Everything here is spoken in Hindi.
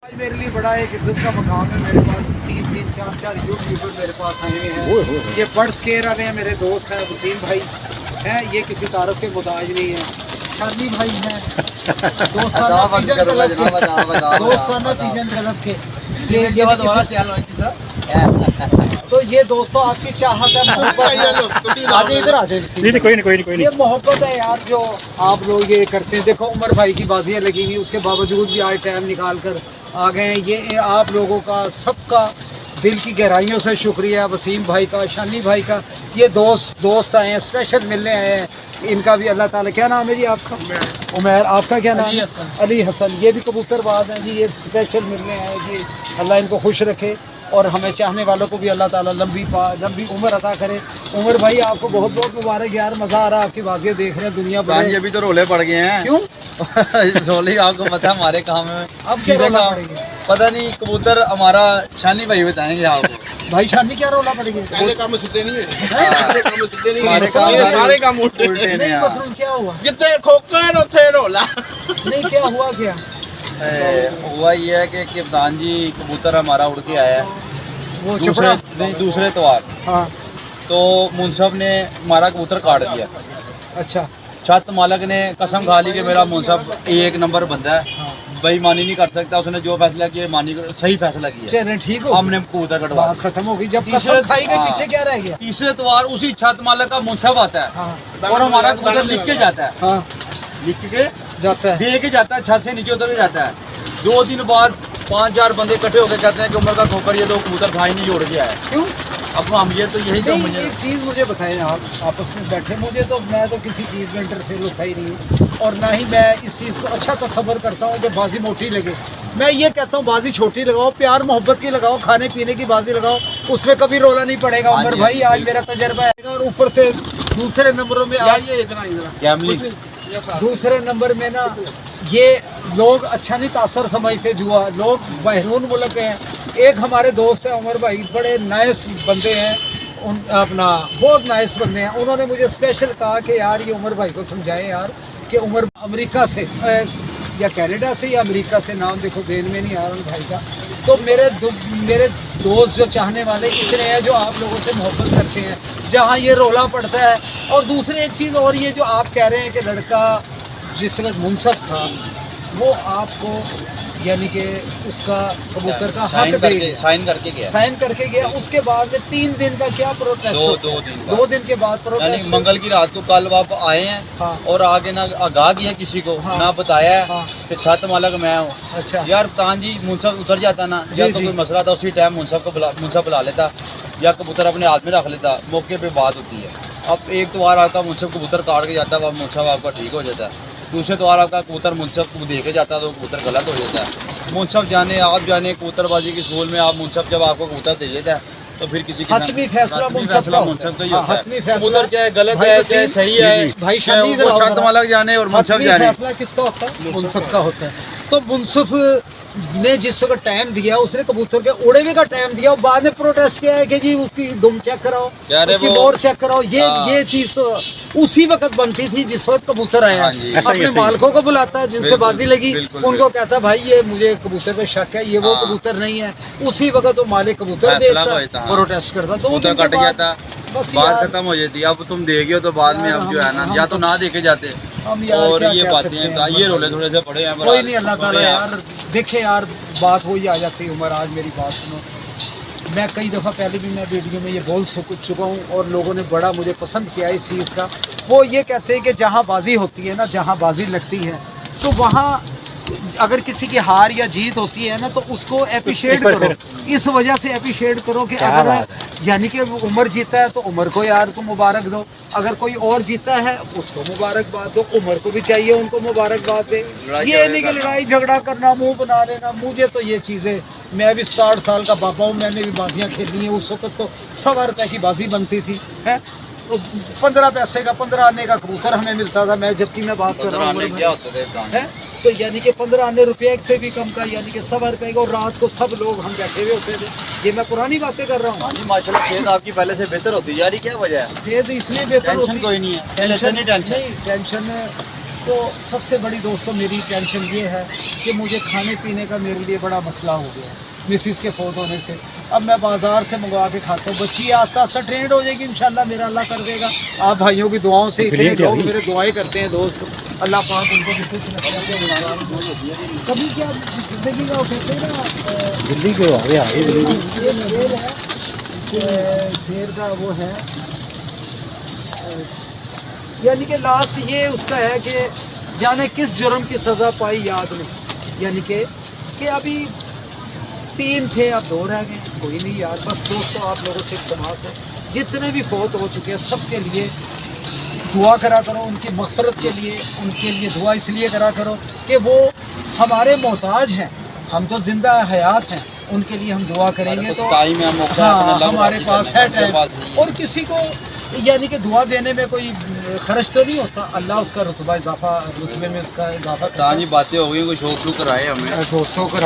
आज मेरे लिए बड़ा एक इज्जत का मकाम है। मेरे पास 3-3, 4-4 यूट्यूबर मेरे पास आए हुए हैं। ये बर्ड्स केयर वाले हैं, मेरे दोस्त हैं, वसीम भाई हैं। ये किसी तारफ के मुताज नहीं है। शानी भाई हैं, दोस्ताना पिजन क्लब के। तो ये दोस्तों आपकी चाहत है, मोहब्बत है। आगे इधर आ जाए। कोई ये मोहब्बत है यार जो आप लोग ये करते हैं। देखो उमर भाई की बाजियाँ लगी हुई, उसके बावजूद भी आज टाइम निकाल कर आ गए हैं। ये आप लोगों का सबका दिल की गहराइयों से शुक्रिया। वसीम भाई का, शानी भाई का, ये दोस्त आए हैं, स्पेशल मिलने आए हैं। इनका भी अल्लाह ताला, क्या नाम है जी आपका? उमैर। आपका क्या नाम है? अली हसन। ये भी कबूतरबाज हैं जी, ये स्पेशल मिलने आए जी। अल्लाह इनको खुश रखे और हमें चाहने वालों को भी अल्लाह ताला लंबी उम्र अता करे। उमर भाई आपको बहुत बहुत मुबारक यार, मज़ा आ रहा है आपकी बाजियाँ देख रहे हैं। दुनिया भर अभी तो रोले पड़ गए हैं। क्यों? रोले आपको पता है हमारे काम में अब क्या रोला पड़ेगा? पता नहीं, कबूतर हमारा शानी भाई बताएंगे आपको। भाई शानी क्या रोला पड़ेगा? पहले काम में सीधे नहीं है, सारे काम उल्टे नहीं। मसलन क्या हुआ? जितने खोकर उतने रोला। नहीं, क्या हुआ? क्या हुआ ये है कि कप्तान जी कबूतर हमारा उड़ के आया है वो दूसरे तवार। हाँ तो मुंसफ ने हमारा कबूतर काट दिया। अच्छा। छत मालक ने कसम खा ली कि मेरा मुंसफ एक नंबर बंदा है, बेईमानी नहीं कर सकता। उसने जो फैसला किया सही फैसला किया। चलिए ठीक हो, हमने कबूतर कटवा खत्म हो गई। जब कसम खाई गई, पीछे क्या रह गया? तीसरे तवार उसी छत मालक का मुंसफ आता है। हाँ। और हमारा कबूतर लिख के जाता है। हाँ, लिख के जाता है, दे के जाता है, छत से नीचे उतर के जाता है। 2 दिन बाद 5-4 बंदे इकट्ठे होकर कहते हैं कि उमर का खोकर ये लोग कबूतर खाई नहीं जोड़ गया है। क्यों? अब हम ये तो यही तो मुझे एक चीज़ मुझे बताएं, आप आपस में बैठे, मैं तो किसी चीज़ में इंटरफेयर होता ही नहीं, और ना ही मैं इस चीज़ को अच्छा तस्वर करता हूँ कि बाजी मोटी लगे। मैं ये कहता हूँ बाजी छोटी लगाओ, प्यार मोहब्बत की लगाओ, खाने पीने की बाजी लगाओ, उसमें कभी रोला नहीं पड़ेगा। उमर भाई आज मेरा तजर्बा है। और ऊपर से दूसरे नंबरों में दूसरे नंबर में ना ये लोग अच्छा नहीं तासर समझते जुआ। लोग बहरून मुल्क हैं। एक हमारे दोस्त हैं उमर भाई, बड़े नाइस बंदे हैं, अपना बहुत नाइस बंदे हैं। उन्होंने मुझे स्पेशल कहा कि यार ये उमर भाई को समझाएं यार कि उमर अमेरिका से या कनाडा से या अमेरिका से, नाम देखो देन में नहीं आ रहा भाई का। तो मेरे दोस्त जो चाहने वाले इतने हैं जो आप लोगों से मोहब्बत करते हैं, जहाँ ये रोला पड़ता है। और दूसरी एक चीज़ और, ये जो आप कह रहे हैं कि लड़का जिस वक्त मुंसफ था वो आपको यानी कि उसका कबूतर का हक दे साइन करके गया। उसके बाद में 3 दिन का क्या प्रोटेस्ट? 2 दिन के बाद प्रोटेस्ट। मंगल की रात को कल आप आए हैं। हाँ। और आगे ना आगाह किया किसी को। हाँ। ना बताया है। हाँ। कि छत मालक मैं हूँ। अच्छा यार कप्तान जी मुंसफ उतर जाता ना, या तो कोई मसला था उसी टाइम मुंसफ बुला लेता, या कबूतर अपने हाथ में रख लेता, मौके पे बात होती है। अब एक तवार आपका मुंसफ कबूतर काट के जाता है, मुंसफ आपका ठीक हो जाता है। दूसरे तवार आपका कबूतर मुंसफ को दे के जाता है तो कबूतर गलत हो जाता है। मुंसफ जाने आप जाने कबूतरबाजी की स्कूल में आप मुंसफ जब आपको कबूतर दे देता है तो फिर किसी हतमी फैसला मुंसफ का ही होता है। कबूतर चाहे गलत है चाहे सही है, भाई छत मालक जाने और मुंसफ जाने। फैसला किसका होता है? मुंसफ का होता है। तो मुंसफ ने जिस वक्त टाइम दिया, उसने कबूतर के उड़े हुए का टाइम दिया, और बाद में प्रोटेस्ट किया है कि जी उसकी दुम चेक कराओ, उसकी मोर चेक कराओ। ये चीज तो उसी वक्त बनती थी जिस वक्त कबूतर आया। अपने मालिकों को बुलाता है जिनसे बाजी लगी, उनको कहता भाई ये मुझे कबूतर पे शक है, ये वो कबूतर नहीं है। उसी वक्त वो मालिक कबूतर देखता, प्रोटेस्ट करता, तो कबूतर कट जाता, बात खत्म हो जाती। अब तुम देखियो तो बाद में अब जो है ना, या तो ना देखे जाते। और ये बातें ये रोले थोड़े से पड़े हैं। कोई नहीं, अल्लाह ताला यार देखे यार, बात वही आ जाती है। उमर आज मेरी बात सुनो, मैं कई दफ़ा पहले भी मैं वीडियो में ये बोल चुका हूँ और लोगों ने बड़ा मुझे पसंद किया इस चीज़ का। वो ये कहते हैं कि जहाँ बाजी होती है ना, जहाँ बाजी लगती है, तो वहाँ अगर किसी की हार या जीत होती है ना तो उसको अप्रिशिएट करो। इस वजह से अप्रिशिएट करो कि अगर यानी कि उमर जीता है तो उमर को यार को मुबारक दो, अगर कोई और जीता है उसको मुबारकबाद दो, उमर को भी चाहिए उनको मुबारकबाद दे। ये नहीं कि लड़ाई झगड़ा करना, मुंह बना लेना। मुझे तो ये चीज़ें, मैं भी 60 साल का बाबा हूँ, मैंने भी बाजियाँ खेली हैं। उस वक्त तो 100 रुपये की बाजी बनती थी, है 15 पैसे का 15 आने का कबूतर हमें मिलता था। मैं जबकि मैं बात कर रहा हूँ तो यानी कि 15 आने रुपये से भी कम का, यानी कि 100 रुपये का। और रात को सब लोग हम बैठे हुए होते थे। ये मैं पुरानी बातें कर रहा हूँ। माशाल्लाह सेहत आपकी पहले से बेहतर होती जा रही, क्या वजह है? सेहत इसलिए बेहतर होती, कोई नहीं है, टेंशन तो सबसे बड़ी दोस्तों मेरी टेंशन ये है कि मुझे खाने पीने का मेरे लिए बड़ा मसला हो गया है मिसिस के फोन होने से। अब मैं बाज़ार से मंगवा के खाता हूँ। बच्ची आस्ता आस्ता ट्रेंड हो जाएगी इंशाल्लाह, मेरा अल्लाह कर देगा। आप भाइयों की दुआओं से इतने लोग मेरे दुआएं करते हैं दोस्त, अल्लाह पाक उनको कभी क्या ज़िंदगी का कहते हैं ना, दिल्ली के आ गया ये दिल्ली ये खेल है, खेल का वो है, यानी कि लास्ट ये उसका है कि जाने किस जुर्म की सज़ा पाई याद नहीं, यानी कि अभी 3 थे अब 2 रह गए, कोई नहीं यार। बस दोस्तों आप लोगों से इल्तिमास है जितने भी फौत हो चुके हैं सबके लिए दुआ करा करो, उनकी मग़फ़िरत के लिए, उनके लिए दुआ इसलिए करा करो कि वो हमारे मोहताज हैं, हम तो ज़िंदा हयात हैं, उनके लिए हम दुआ करेंगे तो टाइम है, मौका है, हाँ अपना हमारे लग पास जाता है अपने पास टाइम। नहीं है। और किसी को यानी कि दुआ देने में कोई खर्च तो नहीं होता, अल्लाह उसका रुतबा इजाफा, रुतबे में उसका इजाफा करता है। बातें हो गई, कोई शौक शौक कराए हमें दोस्तों को